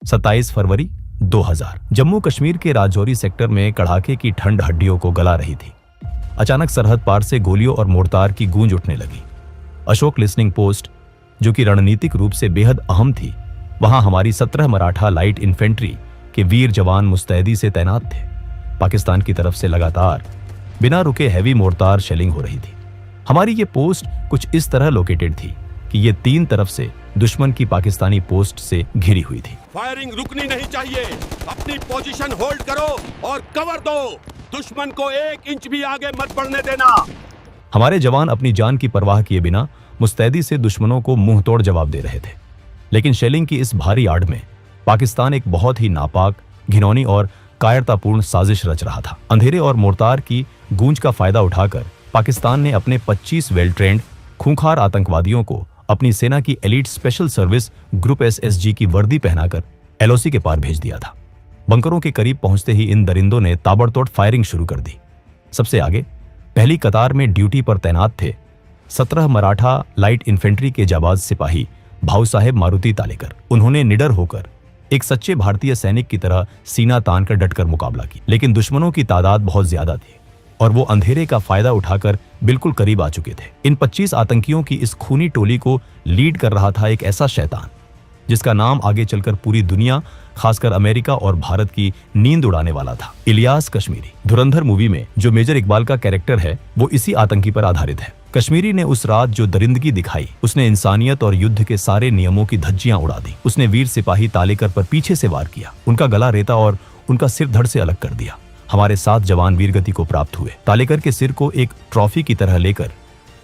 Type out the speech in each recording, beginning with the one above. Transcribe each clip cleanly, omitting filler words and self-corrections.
27 फरवरी 2000। जम्मू कश्मीर के राजौरी सेक्टर में कड़ाके की ठंड हड्डियों को गला रही थी। अचानक सरहद पार से गोलियों और मोर्टार की गूंज उठने लगी। अशोक लिसनिंग पोस्ट, जो कि रणनीतिक रूप से बेहद अहम थी, वहां हमारी 17 मराठा लाइट इन्फेंट्री के वीर जवान मुस्तैदी से तैनात थे। पाकिस्तान की तरफ से लगातार बिना रुके हैवी मोर्टार शेलिंग हो रही थी। हमारी ये पोस्ट कुछ इस तरह लोकेटेड थी कि ये 3 तरफ से दुश्मन की पाकिस्तानी पोस्ट से घिरी हुई थी। फायरिंग रुकनी नहीं चाहिए, अपनी पोजीशन होल्ड करो और कवर दो, दुश्मन को 1 इंच भी आगे मत बढ़ने देना। हमारे जवान अपनी जान की परवाह किए बिना मुस्तैदी से दुश्मनों को मुंह तोड़ जवाब दे रहे थे। लेकिन शेलिंग की इस भारी आड़ में पाकिस्तान एक बहुत ही नापाक, घिनौनी और कायरतापूर्ण साजिश रच रहा था। अंधेरे और मोर्टार की गूंज का फायदा उठाकर पाकिस्तान ने अपने 25 वेल ट्रेंड खूंखार आतंकवादियों को अपनी सेना की elite special service group SSG की वर्दी पहनाकर LOC के पार भेज दिया था। बंकरों के करीब पहुंचते ही इन दरिंदों ने ताबड़तोड़ फायरिंग शुरू कर दी। सबसे आगे पहली कतार में ड्यूटी पर तैनात थे 17 मराठा लाइट इन्फेंट्री के जाबाज सिपाही भाऊ साहेब मारुति तालेकर। उन्होंने निडर होकर एक सच्चे भारतीय सैनिक की तरह सीना तान कर डटकर मुकाबला की। लेकिन दुश्मनों की तादाद बहुत ज्यादा थी और वो अंधेरे का फायदा उठाकर बिल्कुल करीब आ चुके थे। इन 25 आतंकियों की इस खूनी टोली को लीड कर रहा था एक ऐसा शैतान जिसका नाम आगे चलकर पूरी दुनिया, खासकर अमेरिका और भारत की नींद उड़ाने वाला था। इलियास कश्मीरी। धुरंधर मूवी में जो मेजर इकबाल का कैरेक्टर है वो इसी आतंकी पर आधारित है। कश्मीरी ने उस रात जो दरिंदगी दिखाई, उसने इंसानियत और युद्ध के सारे नियमों की धज्जियां उड़ा दी। उसने वीर सिपाही तालेकर पर पीछे से वार किया, उनका गला रेता और उनका सिर धड़ से अलग कर दिया। हमारे 7 जवान वीरगति को प्राप्त हुए। तालेकर के सिर को एक ट्रॉफी की तरह लेकर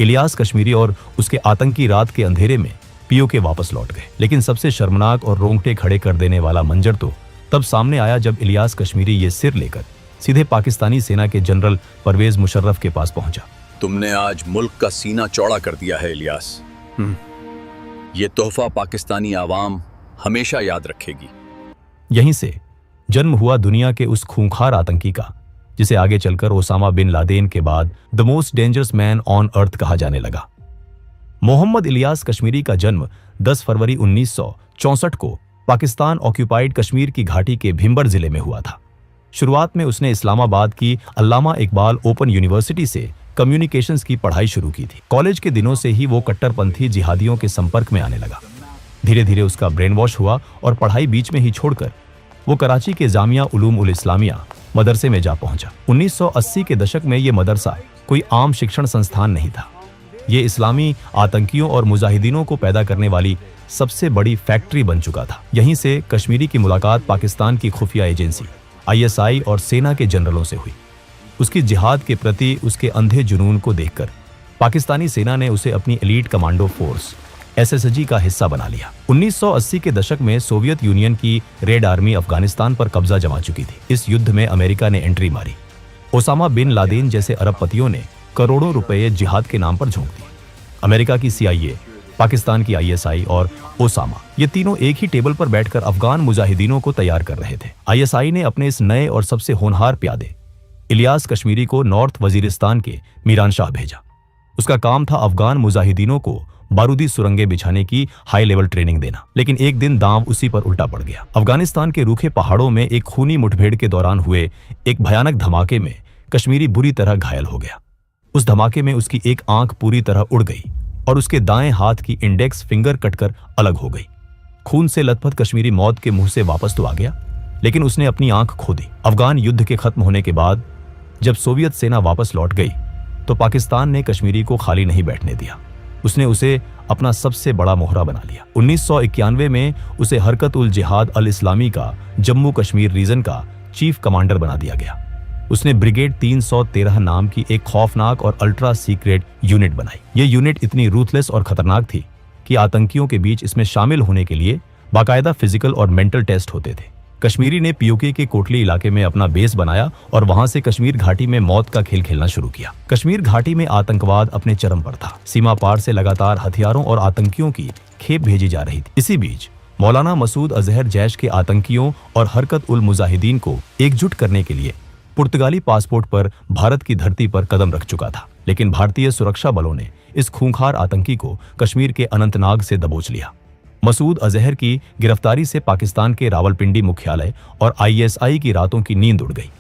इलियास कश्मीरी और उसके आतंकी रात के अंधेरे में POK वापस लौट गए। लेकिन सबसे शर्मनाक और रोंगटे खड़े कर देने वाला मंजर तो तब सामने आया जब इलियास कश्मीरी ये सिर लेकर सीधे पाकिस्तानी सेना के जनरल परवेज मुशर्रफ के पास पहुंचा। तुमने आज मुल्क का सीना चौड़ा कर दिया है इलियास। ये तोहफा पाकिस्तानी आवाम हमेशा याद रखेगी। यहीं से जन्म हुआ दुनिया के उस खूंखार आतंकी का जिसे आगे चलकर ओसामा बिन लादेन के बाद the most dangerous man on earth कहा जाने लगा। मोहम्मद इलियास कश्मीरी का जन्म 10 फरवरी 1964 को पाकिस्तान ऑक्यूपाइड कश्मीर की घाटी के भिंबर जिले में हुआ था। शुरुआत में उसने इस्लामाबाद की अल्लामा इकबाल ओपन यूनिवर्सिटी से कम्युनिकेशंस की पढ़ाई शुरू की थी। कॉलेज के दिनों से ही वो कट्टरपंथी जिहादियों के संपर्क में आने लगा। धीरे धीरे उसका ब्रेन वॉश हुआ और पढ़ाई बीच में ही छोड़कर वो कराची के जामिया उलूम उल इस्लामिया मदरसे में जा पहुंचा। 1980 के दशक में ये मदरसा कोई आम शिक्षण संस्थान नहीं था। ये इस्लामी आतंकियों और मुजाहिदीनों को पैदा करने वाली सबसे बड़ी फैक्ट्री बन चुका था। यहीं से कश्मीरी की मुलाकात पाकिस्तान की खुफिया एजेंसी ISI और सेना के जनरलों से हुई। उसकी जिहाद के प्रति उसके अंधे जुनून को देखकर पाकिस्तानी सेना ने उसे अपनी एलीट कमांडो फोर्स SSG का हिस्सा बना लिया। 1980 के दशक में सोवियत यूनियन की रेड आर्मी अफगानिस्तान पर कब्जा जमा चुकी थी। इस युद्ध में अमेरिका ने एंट्री मारी। ओसामा बिन लादेन जैसे अरबपतियों ने करोड़ों रुपए जिहाद के नाम पर झोंक दिए। अमेरिका की CIA, पाकिस्तान की ISI और ओसामा, ये तीनों एक ही टेबल पर बैठकर अफगान मुजाहिदीनों को तैयार कर रहे थे। ISI ने अपने इस नए और सबसे होनहार प्यादे इलियास कश्मीरी को नॉर्थ वजीरिस्तान के मीरान शाह भेजा। उसका काम था अफगान मुजाहिदीनों को बारूदी सुरंगें बिछाने की हाई लेवल ट्रेनिंग देना। लेकिन एक दिन दांव उसी पर उल्टा पड़ गया। अफगानिस्तान के रूखे पहाड़ों में एक खूनी मुठभेड़ के दौरान हुए एक भयानक धमाके में कश्मीरी बुरी तरह घायल हो गया। उस धमाके में उसकी एक आंख पूरी तरह उड़ गई और उसके दाएं हाथ की इंडेक्स फिंगर कटकर अलग हो गई। खून से लथपथ कश्मीरी मौत के मुंह से वापस तो आ गया, लेकिन उसने अपनी आंख खो दी। अफगान युद्ध के खत्म होने के बाद जब सोवियत सेना वापस लौट गई तो पाकिस्तान ने कश्मीरी को खाली नहीं बैठने दिया। उसने उसे अपना सबसे बड़ा मोहरा बना लिया। 1991 में उसे हरकत उल जिहाद अल इस्लामी का जम्मू कश्मीर रीजन का चीफ कमांडर बना दिया गया। उसने ब्रिगेड 313 नाम की एक खौफनाक और अल्ट्रा सीक्रेट यूनिट बनाई। ये यूनिट इतनी रूथलेस और खतरनाक थी कि आतंकियों के बीच इसमें शामिल होने के लिए बाकायदा फिजिकल और मेंटल टेस्ट होते थे। कश्मीरी ने POK के कोटली इलाके में अपना बेस बनाया और वहां से कश्मीर घाटी में मौत का खेल खेलना शुरू किया। कश्मीर घाटी में आतंकवाद अपने चरम पर था। सीमा पार से लगातार हथियारों और आतंकियों की खेप भेजी जा रही थी। इसी बीच मौलाना मसूद अजहर जैश के आतंकियों और हरकत उल मुजाहिदीन को एकजुट करने के लिए पुर्तगाली पासपोर्ट पर भारत की धरती पर कदम रख चुका था। लेकिन भारतीय सुरक्षा बलों ने इस खूंखार आतंकी को कश्मीर के अनंतनाग से दबोच लिया। मसूद अजहर की गिरफ्तारी से पाकिस्तान के रावलपिंडी मुख्यालय और आईएसआई की रातों की नींद उड़ गई।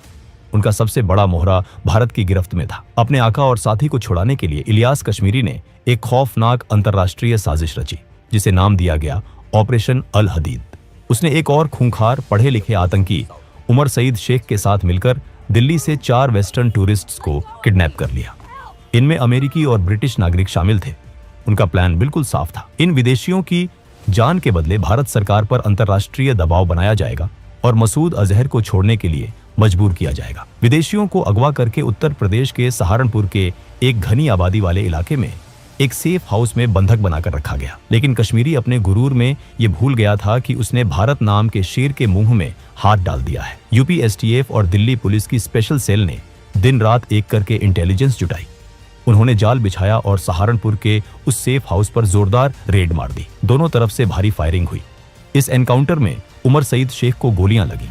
उनका सबसे बड़ा मोहरा भारत की गिरफ्त में था। अपने आका और साथी को छुड़ाने के लिए इलियास कश्मीरी ने एक खौफनाक अंतर्राष्ट्रीय साजिश रची, जिसे नाम दिया गया ऑपरेशन अल हदीद। उसने एक और खूंखार पढ़े लिखे आतंकी उमर सईद शेख के साथ मिलकर दिल्ली से 4 वेस्टर्न टूरिस्ट्स को किडनैप कर लिया। इनमें अमेरिकी और ब्रिटिश नागरिक शामिल थे। उनका प्लान बिल्कुल साफ था। इन विदेशियों की जान के बदले भारत सरकार पर अंतर्राष्ट्रीय दबाव बनाया जाएगा और मसूद अजहर को छोड़ने के लिए मजबूर किया जाएगा। विदेशियों को अगवा करके उत्तर प्रदेश के सहारनपुर के एक घनी आबादी वाले इलाके में एक सेफ हाउस में बंधक बनाकर रखा गया। लेकिन कश्मीरी अपने गुरूर में ये भूल गया था कि उसने भारत नाम के शेर के मुंह में हाथ डाल दिया है। यूपी एसटीएफ और दिल्ली पुलिस की स्पेशल सेल ने दिन रात एक करके इंटेलिजेंस जुटाई। उन्होंने जाल बिछाया और सहारनपुर के उस सेफ हाउस पर जोरदार रेड मार दी। दोनों तरफ से भारी फायरिंग हुई। इस एनकाउंटर में उमर सईद शेख को गोलियां लगी।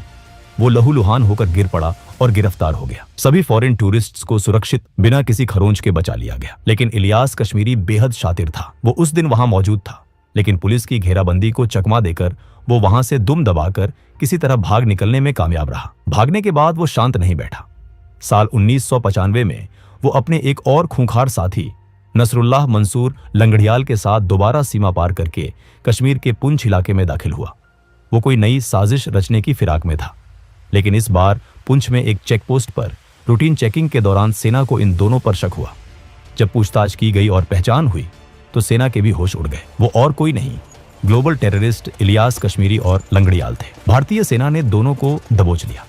वो लहूलुहान होकर गिर पड़ा और गिरफ्तार हो गया। सभी फॉरेन टूरिस्ट्स को सुरक्षित बिना किसी खरोंच के बचा लिया गया। लेकिन इलियास कश्मीरी बेहद शातिर था। वो उस दिन वहां मौजूद था, लेकिन पुलिस की घेराबंदी को चकमा देकर वो वहां से दुम दबाकर किसी तरह भाग निकलने में कामयाब रहा। भागने के बाद वो शांत नहीं बैठा। साल 1995 में वो अपने एक और खूंखार साथी नसरुल्लाह मंसूर लंगड़ियाल के साथ दोबारा सीमा पार करके कश्मीर के पुंछ इलाके में दाखिल हुआ। वो कोई नई साजिश रचने की फिराक में था। लेकिन इस बार पुंछ में एक चेकपोस्ट पर रूटीन चेकिंग के दौरान सेना को इन दोनों पर शक हुआ। जब पूछताछ की गई और पहचान हुई तो सेना के भी होश उड़ गए। वो और कोई नहीं, ग्लोबल टेररिस्ट इलियास कश्मीरी और लंगड़ियाल थे। भारतीय सेना ने दोनों को दबोच लिया।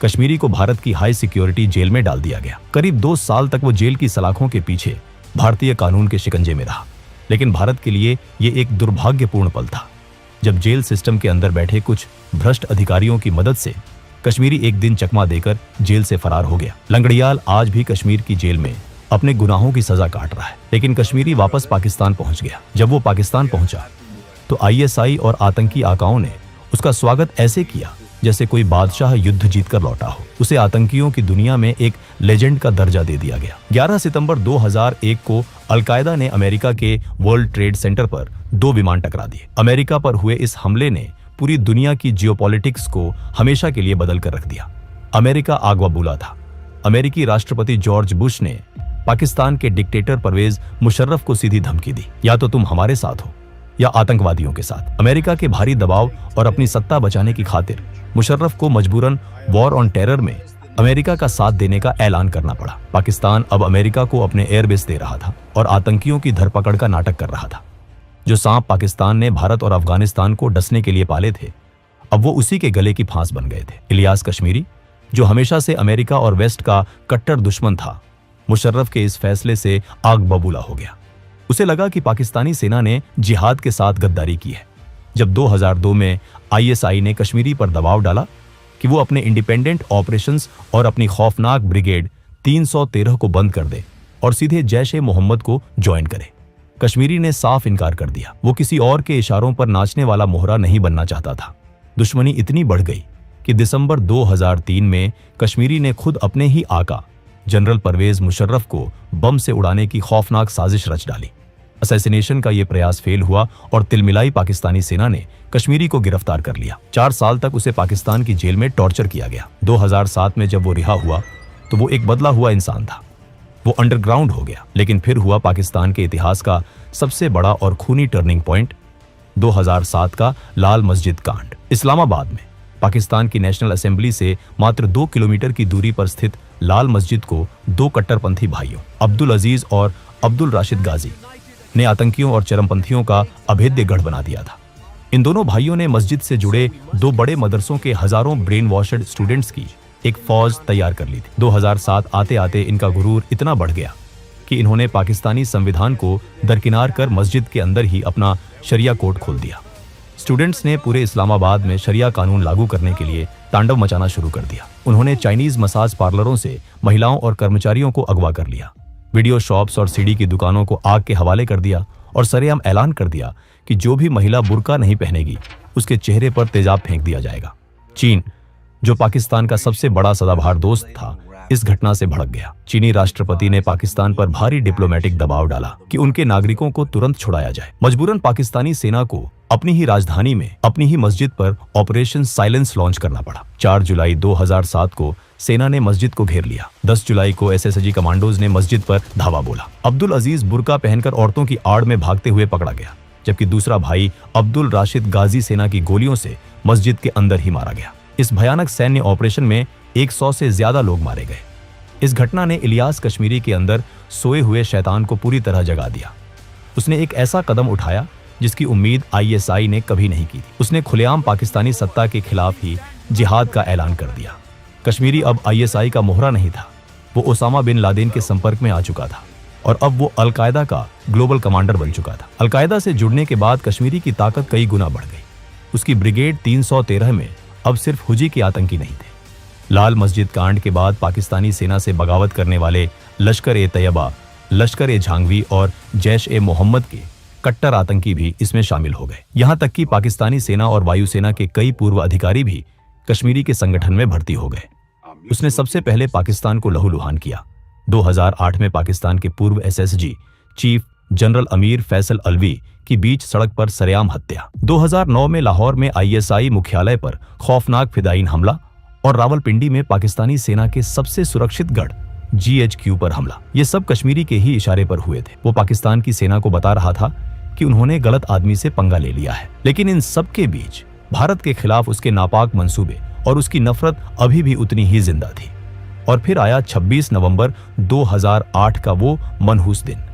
कश्मीरी को भारत की हाई सिक्योरिटी जेल में डाल दिया गया। करीब 2 साल तक वो जेल की सलाखों के पीछे भारतीय कानून के शिकंजे में रहा। लेकिन भारत के लिए ये एक दुर्भाग्यपूर्ण पल था जब जेल सिस्टम के अंदर बैठे कुछ भ्रष्ट अधिकारियों की मदद से कश्मीरी एक दिन चकमा देकर जेल से फरार हो गया। लंगड़ियाल आज भी कश्मीर की जेल में अपने गुनाहों की सजा काट रहा है। लेकिन कश्मीरी वापस पाकिस्तान पहुंच गया। जब वो पाकिस्तान पहुंचा तो आईएसआई और आतंकी आकाओं ने उसका स्वागत ऐसे किया जैसे कोई बादशाह युद्ध जीतकर लौटा हो। उसे आतंकियों की दुनिया में एक लेजेंड का दर्जा दे दिया गया। 11 सितंबर 2001 को अलकायदा ने अमेरिका के वर्ल्ड ट्रेड सेंटर पर 2 विमान टकरा दिए। अमेरिका पर हुए इस हमले ने पूरी दुनिया की जियोपॉलिटिक्स को हमेशा के लिए बदल कर रख दिया। अमेरिका आगवा बुला था। अमेरिकी राष्ट्रपति जॉर्ज बुश ने पाकिस्तान के डिक्टेटर परवेज मुशर्रफ को सीधी धमकी दी, या तो तुम हमारे साथ हो या आतंकवादियों के साथ। अमेरिका के भारी दबाव और अपनी सत्ता बचाने की खातिर मुशर्रफ को मजबूरन वॉर ऑन टेरर में अमेरिका का साथ देने का ऐलान करना पड़ा। पाकिस्तान अब अमेरिका को अपने एयरबेस दे रहा था और आतंकियों की धरपकड़ का नाटक कर रहा था। जो सांप पाकिस्तान ने भारत और अफगानिस्तान को डसने के लिए पाले थे, अब वो उसी के गले की फांस बन गए थे। इलियास कश्मीरी, जो हमेशा से अमेरिका और वेस्ट का कट्टर दुश्मन था, मुशर्रफ के इस फैसले से आग बबूला हो गया। उसे लगा कि पाकिस्तानी सेना ने जिहाद के साथ गद्दारी की है। जब 2002 में आईएसआई ने कश्मीरी पर दबाव डाला कि वो अपने इंडिपेंडेंट ऑपरेशंस और अपनी खौफनाक ब्रिगेड 313 को बंद कर दे और सीधे जैश ए मोहम्मद को ज्वाइन करे, कश्मीरी ने साफ इनकार कर दिया। वो किसी और के इशारों पर नाचने वाला मोहरा नहीं बनना चाहता था। दुश्मनी इतनी बढ़ गई कि दिसंबर 2003 में कश्मीरी ने खुद अपने ही आका जनरल परवेज मुशर्रफ को बम से उड़ाने की खौफनाक साजिश रच डाली। असैसिनेशन का यह प्रयास फेल हुआ और तिलमिलाई पाकिस्तानी सेना ने कश्मीरी को गिरफ्तार कर लिया। 4 साल तक उसे पाकिस्तान की जेल में टॉर्चर किया गया। 2007 में जब वो रिहा हुआ तो वो एक बदला हुआ इंसान था। वो अंडरग्राउंड हो गया। लेकिन फिर हुआ पाकिस्तान के इतिहास का सबसे बड़ा और खूनी टर्निंग पॉइंट, 2007 का लाल मस्जिद कांड। इस्लामाबाद में पाकिस्तान की नेशनल असेंबली से मात्र 2 किलोमीटर की दूरी पर स्थित लाल मस्जिद को 2 कट्टरपंथी भाइयों अब्दुल अजीज और अब्दुल राशिद गाजी ने आतंकियों और चरमपंथियों का अभेद्य गढ़ बना दिया था। इन दोनों भाइयों ने मस्जिद से जुड़े 2 बड़े मदरसों के हजारों ब्रेन वॉशड स्टूडेंट्स की एक फौज तैयार कर ली थी। 2007 आते आते इनका गुरूर इतना बढ़ गया कि इन्होंने पाकिस्तानी संविधान को दरकिनार कर मस्जिद के अंदर ही अपना शरिया कोर्ट खोल दिया। स्टूडेंट्स ने पूरे इस्लामाबाद में शरिया कानून लागू करने के लिए तांडव मचाना शुरू कर दिया। उन्होंने चाइनीज मसाज पार्लरों से महिलाओं और कर्मचारियों को अगवा कर लिया, वीडियो शॉप्स और सीडी की दुकानों को आग के हवाले कर दिया और सरेआम ऐलान कर दिया कि जो भी महिला बुर्का नहीं पहनेगी उसके चेहरे पर तेजाब फेंक दिया जाएगा। चीन, जो पाकिस्तान का सबसे बड़ा सदाबहार दोस्त था, इस घटना से भड़क गया। चीनी राष्ट्रपति ने पाकिस्तान पर भारी डिप्लोमेटिक दबाव डाला कि उनके नागरिकों को तुरंत छुड़ाया जाए। मजबूरन पाकिस्तानी सेना को अपनी ही राजधानी में अपनी ही मस्जिद पर ऑपरेशन साइलेंस लॉन्च करना पड़ा। 4 जुलाई 2007 को सेना ने मस्जिद को घेर लिया। 10 जुलाई को एसएसजी कमांडोज ने मस्जिद पर धावा बोला। अब्दुल अजीज बुर्का पहनकर औरतों की आड़ में भागते हुए पकड़ा गया, जबकि दूसरा भाई अब्दुल राशिद गाजी सेना की गोलियों से मस्जिद के अंदर ही मारा गया। इस भयानक सैन्य ऑपरेशन में 100 से ज्यादा लोग मारे गए। इस घटना ने इलियास कश्मीरी के अंदर सोए हुए शैतान को पूरी तरह जगा दिया। उसने एक ऐसा कदम उठाया जिसकी उम्मीद आईएसआई ने कभी नहीं की थी। उसने खुलेआम पाकिस्तानी सत्ता के खिलाफ ही जिहाद का ऐलान कर दिया। कश्मीरी अब आईएसआई का मोहरा नहीं था, वो ओसामा बिन लादेन के संपर्क में आ चुका था और अब वो अलकायदा का ग्लोबल कमांडर बन चुका था। अलकायदा से जुड़ने के बाद कश्मीरी की ताकत कई गुना बढ़ गई। उसकी ब्रिगेड 313 में अब सिर्फ हुजी के आतंकी नहीं थे। लाल मस्जिद कांड के बाद पाकिस्तानी सेना से बगावत करने वाले लश्कर-ए-तैयबा, लश्कर-ए-झांगवी और जैश-ए-मोहम्मद के कट्टर आतंकी भी इसमें शामिल हो गए। यहां तक कि पाकिस्तानी सेना और वायुसेना के कई पूर्व अधिकारी भी कश्मीरी के संगठन में भर्ती हो गए। उसने सबसे पहले पाकिस्तान को लहूलुहान किया। 2008 में पाकिस्तान के पूर्व SSG chief general Amir Faisal Alvi की बीच सड़क पर सरेआम हत्या। 2009 में लाहौर में आईएसआई मुख्यालय पर खौफनाक फिदायीन हमला और रावलपिंडी में पाकिस्तानी सेना के सबसे सुरक्षित गढ़ GHQ पर हमला। ये सब कश्मीरी के ही इशारे पर हुए थे। वो पाकिस्तान की सेना को बता रहा था कि उन्होंने गलत आदमी से पंगा ले लिया है। लेकिन इन सब के बीच भारत के खिलाफ उसके नापाक मंसूबे और उसकी नफरत अभी भी उतनी ही जिंदा थी। और फिर आया 26 नवंबर 2008 का वो मनहूस दिन।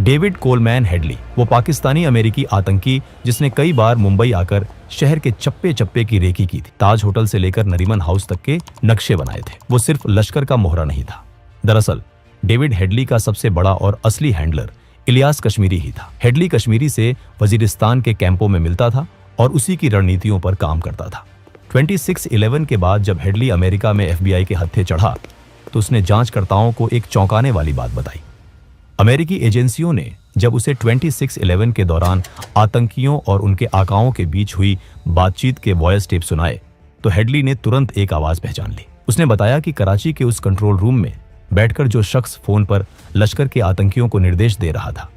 डेविड कोलमैन हेडली, वो पाकिस्तानी अमेरिकी आतंकी जिसने कई बार मुंबई आकर शहर के चप्पे चप्पे की रेकी की थी। ताज होटल से लेकर नरीमन हाउस तक के नक्शे बनाए थे। वो सिर्फ लश्कर का मोहरा नहीं था। दरअसल डेविड हेडली का सबसे बड़ा और असली हैंडलर इलियास कश्मीरी ही था। हेडली कश्मीरी से वजीरिस्तान के कैंपों में मिलता था और उसी की रणनीतियों पर काम करता था। 26/11 के बाद जब हेडली अमेरिका में FBI के हत्थे चढ़ा तो उसने जांचकर्ताओं को एक चौंकाने वाली बात बताई। अमेरिकी एजेंसियों ने जब उसे 26/11 के दौरान आतंकियों और उनके आकाओं के बीच हुई बातचीत के वॉयस टेप सुनाए तो हेडली ने तुरंत एक आवाज पहचान ली। उसने बताया कि कराची के उस कंट्रोल रूम में बैठकर जो शख्स फोन पर लश्कर के आतंकियों को निर्देश दे रहा था,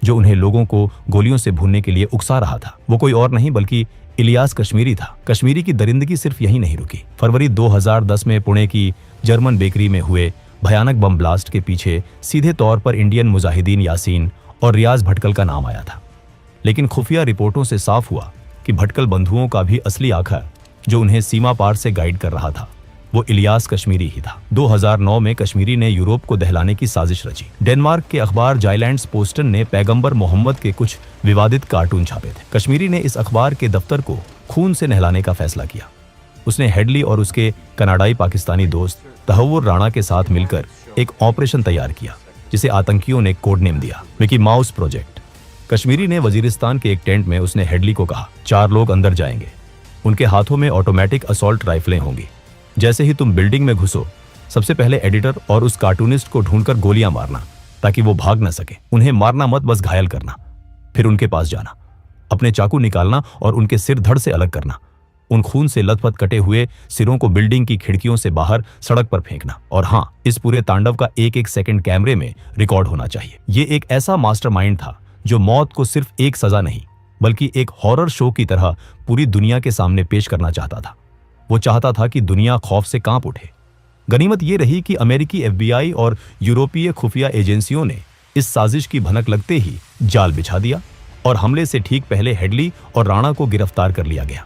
जो उन्हें लोगों को गोलियों से भूनने के लिए उकसा रहा था, वो कोई और नहीं बल्कि इलियास कश्मीरी था। कश्मीरी की दरिंदगी सिर्फ यही नहीं रुकी। फरवरी 2010 में पुणे की जर्मन बेकरी में हुए भयानक बम ब्लास्ट के पीछे सीधे तौर पर इंडियन मुजाहिदीन यासीन और रियाज भटकल का नाम आया था। लेकिन खुफिया रिपोर्टों से साफ हुआ कि भटकल बंधुओं का भी असली आखिर जो उन्हें सीमा पार से गाइड कर रहा था वो इलियास कश्मीरी ही था। 2009 में कश्मीरी ने यूरोप को दहलाने की साजिश रची। डेनमार्क के अखबार जाइलैंड्स पोस्टन ने पैगंबर मोहम्मद के कुछ विवादित कार्टून छापे थे। कश्मीरी ने इस अखबार के दफ्तर को खून से नहलाने का फैसला किया। उसने हेडली और उसके कनाडाई पाकिस्तानी दोस्त तहव्वुर राणा के साथ मिलकर एक ऑपरेशन तैयार किया जिसे आतंकियों ने कोड नेम दिया मिकी माउस प्रोजेक्ट। कश्मीरी ने वजीरिस्तान के एक टेंट में उसने हेडली को कहा, 4 लोग अंदर जाएंगे, उनके हाथों में ऑटोमेटिक असॉल्ट राइफलें होंगी। जैसे ही तुम बिल्डिंग में घुसो सबसे पहले एडिटर और उस कार्टूनिस्ट को ढूंढकर गोलियां मारना ताकि वो भाग न सके। उन्हें मारना मत, बस घायल करना। फिर उनके पास जाना, अपने चाकू निकालना और उनके सिर धड़ से अलग करना। उन खून से लथपथ कटे हुए सिरों को बिल्डिंग की खिड़कियों से बाहर सड़क पर फेंकना। और हाँ, इस पूरे तांडव का एक सेकंड कैमरे में रिकॉर्ड होना चाहिए। ये एक ऐसा मास्टरमाइंड था जो मौत को सिर्फ एक सजा नहीं बल्कि एक हॉरर शो की तरह पूरी दुनिया के सामने पेश करना चाहता था। वो चाहता था कि दुनिया खौफ से कांप उठे। गनीमत ये रही कि अमेरिकी FBI और यूरोपीय खुफिया एजेंसियों ने इस साजिश की भनक लगते ही जाल बिछा दिया और हमले से ठीक पहले हेडली और राणा को गिरफ्तार कर लिया गया,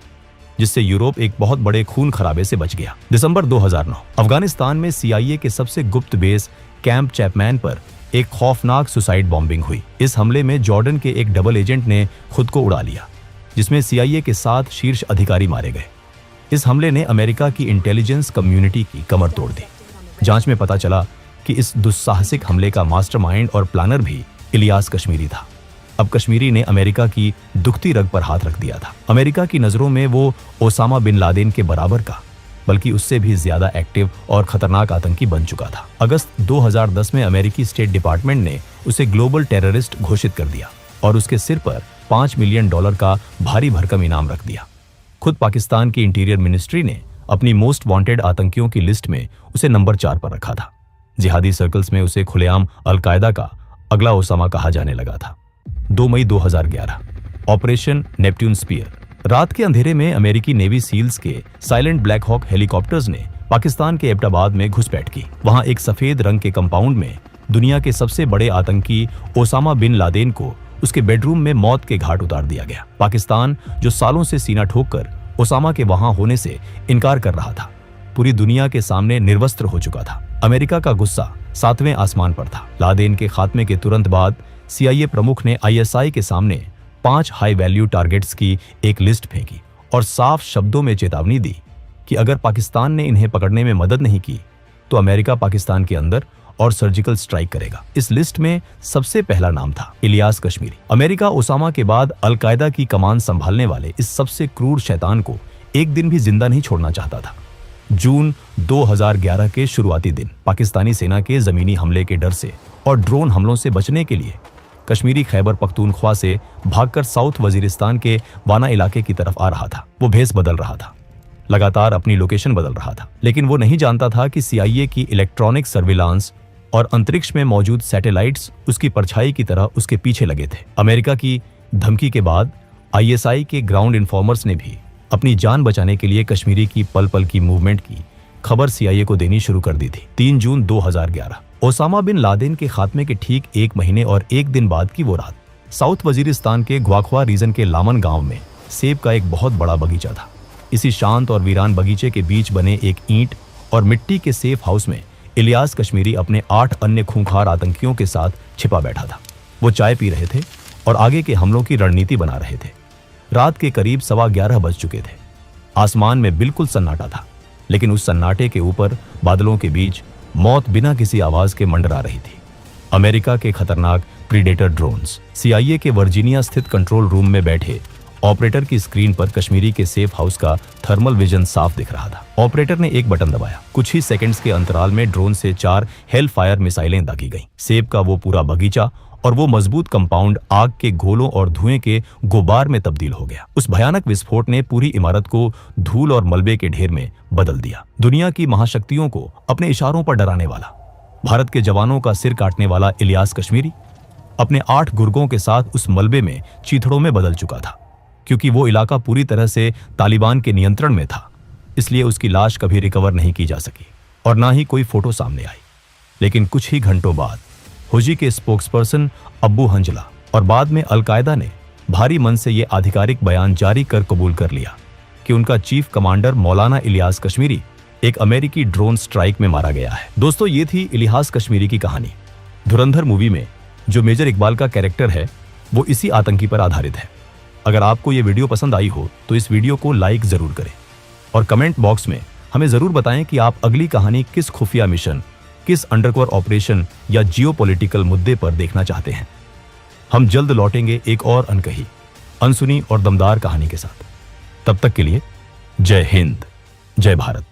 जिससे यूरोप एक बहुत बड़े खून खराबे से बच गया। दिसंबर 2009 अफगानिस्तान में CIA के सबसे गुप्त बेस कैंप चैपमैन पर एक खौफनाक सुसाइड बॉम्बिंग हुई। इस हमले में जॉर्डन के एक डबल एजेंट ने खुद को उड़ा लिया, जिसमें CIA के 7 शीर्ष अधिकारी मारे गए। इस हमले ने अमेरिका की इंटेलिजेंस कम्युनिटी की कमर तोड़ दी। जांच में पता चला कि इस दुस्साहसिक हमले का मास्टरमाइंड और प्लानर भी इलियास कश्मीरी था। अब कश्मीरी ने अमेरिका की दुखती रग पर हाथ रख दिया था। अमेरिका की नजरों में वो ओसामा बिन लादेन के बराबर का बल्कि उससे भी ज्यादा एक्टिव और खतरनाक आतंकी बन चुका था। अगस्त 2010 में अमेरिकी स्टेट डिपार्टमेंट ने उसे ग्लोबल टेररिस्ट घोषित कर दिया और उसके सिर पर $5 मिलियन का भारी भरकम इनाम रख दिया। खुद पाकिस्तान की इंटीरियर मिनिस्ट्री ने अपनी मोस्ट वांटेड आतंकियों की लिस्ट में उसे नंबर 4 पर रखा था। जिहादी सर्कल्स में उसे खुलेआम अलकायदा का अगला ओसामा कहा जाने लगा था। 2 मई 2011, ऑपरेशन नेपट्यून स्पीयर। रात के अंधेरे में अमेरिकी नेवी सील्स के साइलेंट ब्लैक हॉक हेलीकॉप्टर्स ने पाकिस्तान के एबटाबाद में घुसपैठ की। वहां एक सफेद रंग के कंपाउंड में दुनिया के सबसे बड़े आतंकी ओसामा बिन लादेन को उसके बेडरूम में मौत के घाट उतार दिया गया। पाकिस्तान, जो सालों से सीना ठोककर ओसामा के वहां होने से इनकार कर रहा था, पूरी दुनिया के सामने निर्वस्त्र हो चुका था। अमेरिका का गुस्सा 7वें आसमान पर था। लादेन के खात्मे के तुरंत बाद CIA प्रमुख ने ISI के सामने 5 हाई वैल्यू टारगेट्स की एक लिस्ट फेंकी और साफ शब्दों में चेतावनी दी कि अगर पाकिस्तान ने इन्हें पकड़ने में मदद नहीं की तो अमेरिका पाकिस्तान के अंदर और सर्जिकल स्ट्राइक करेगा। इस लिस्ट में सबसे पहला नाम था इलियास कश्मीरी। अमेरिका ओसामा के बाद अलकायदा की कमान संभालने वाले इस सबसे क्रूर शैतान को एक दिन भी जिंदा नहीं छोड़ना चाहता था। जून 2011 के शुरुआती दिन पाकिस्तानी सेना के जमीनी हमले के डर से और ड्रोन हमलों से बचने के लिए कश्मीरी खैबर पख्तूनख्वा से भागकर साउथ वजीरिस्तान के वाना इलाके की तरफ आ रहा था। वो भेस बदल रहा था, लगातार अपनी लोकेशन बदल रहा था, लेकिन वो नहीं जानता था कि CIA की इलेक्ट्रॉनिक सर्विलांस और अंतरिक्ष में मौजूद सैटेलाइट्स उसकी परछाई की तरह उसके पीछे लगे थे। अमेरिका की धमकी के बाद ISI के ग्राउंड इन्फॉर्मर्स ने भी अपनी जान बचाने के लिए कश्मीरी की पल पल की मूवमेंट की खबर CIA को देनी शुरू कर दी थी। 3 जून 2011, ओसामा बिन लादेन के खात्मे के ठीक 1 महीने और 1 दिन बाद की वो रात, साउथ वजीरिस्तान के ग्वाख्वा रीजन के लामन गांव में सेब का एक बहुत बड़ा बगीचा था। इसी शांत और वीरान बगीचे के बीच बने एक ईंट और मिट्टी के सेफ हाउस में इलियास कश्मीरी अपने 8 अन्य खूंखार आतंकियों के साथ छिपा बैठा था। वो चाय पी रहे थे और आगे के हमलों की रणनीति बना रहे थे। रात के करीब 11:15 बज चुके थे। आसमान में बिल्कुल सन्नाटा था, लेकिन उस सन्नाटे के ऊपर बादलों के बीच मौत बिना किसी आवाज के मंडरा रही थी। अमेरिका के खतरनाक प्रीडेटर ड्रोन्स। CIA के वर्जीनिया स्थित कंट्रोल रूम में बैठे ऑपरेटर की स्क्रीन पर कश्मीरी के सेफ हाउस का थर्मल विजन साफ दिख रहा था। ऑपरेटर ने एक बटन दबाया। कुछ ही सेकंड्स के अंतराल में ड्रोन से 4 हेल फायर मिसाइलें दागी गईं। सेब का वो पूरा बगीचा और वो मजबूत कंपाउंड आग के गोलों और धुएं के गुबार में तब्दील हो गया। उस भयानक विस्फोट ने पूरी इमारत को धूल और मलबे के ढेर में बदल दिया। दुनिया की महाशक्तियों को अपने इशारों पर डराने वाला, भारत के जवानों का सिर काटने वाला इलियास कश्मीरी अपने 8 गुर्गों के साथ उस मलबे में चीथड़ों में बदल चुका था। क्योंकि वो इलाका पूरी तरह से तालिबान के नियंत्रण में था, इसलिए उसकी लाश कभी रिकवर नहीं की जा सकी और ना ही कोई फोटो सामने आई। लेकिन कुछ ही घंटों बाद हुजी के स्पोक्सपर्सन अब्बू हंजला और बाद में अलकायदा ने भारी मन से यह आधिकारिक बयान जारी कर कबूल कर लिया कि उनका चीफ कमांडर मौलाना इलियास कश्मीरी एक अमेरिकी ड्रोन स्ट्राइक में मारा गया है। दोस्तों, ये थी इलियास कश्मीरी की कहानी। धुरंधर मूवी में जो मेजर इकबाल का कैरेक्टर है वो इसी आतंकी पर आधारित है। अगर आपको ये वीडियो पसंद आई हो तो इस वीडियो को लाइक जरूर करें और कमेंट बॉक्स में हमें जरूर बताएं कि आप अगली कहानी किस खुफिया मिशन, किस अंडरकवर ऑपरेशन या जियोपॉलिटिकल मुद्दे पर देखना चाहते हैं। हम जल्द लौटेंगे एक और अनकही, अनसुनी और दमदार कहानी के साथ। तब तक के लिए जय हिंद, जय भारत।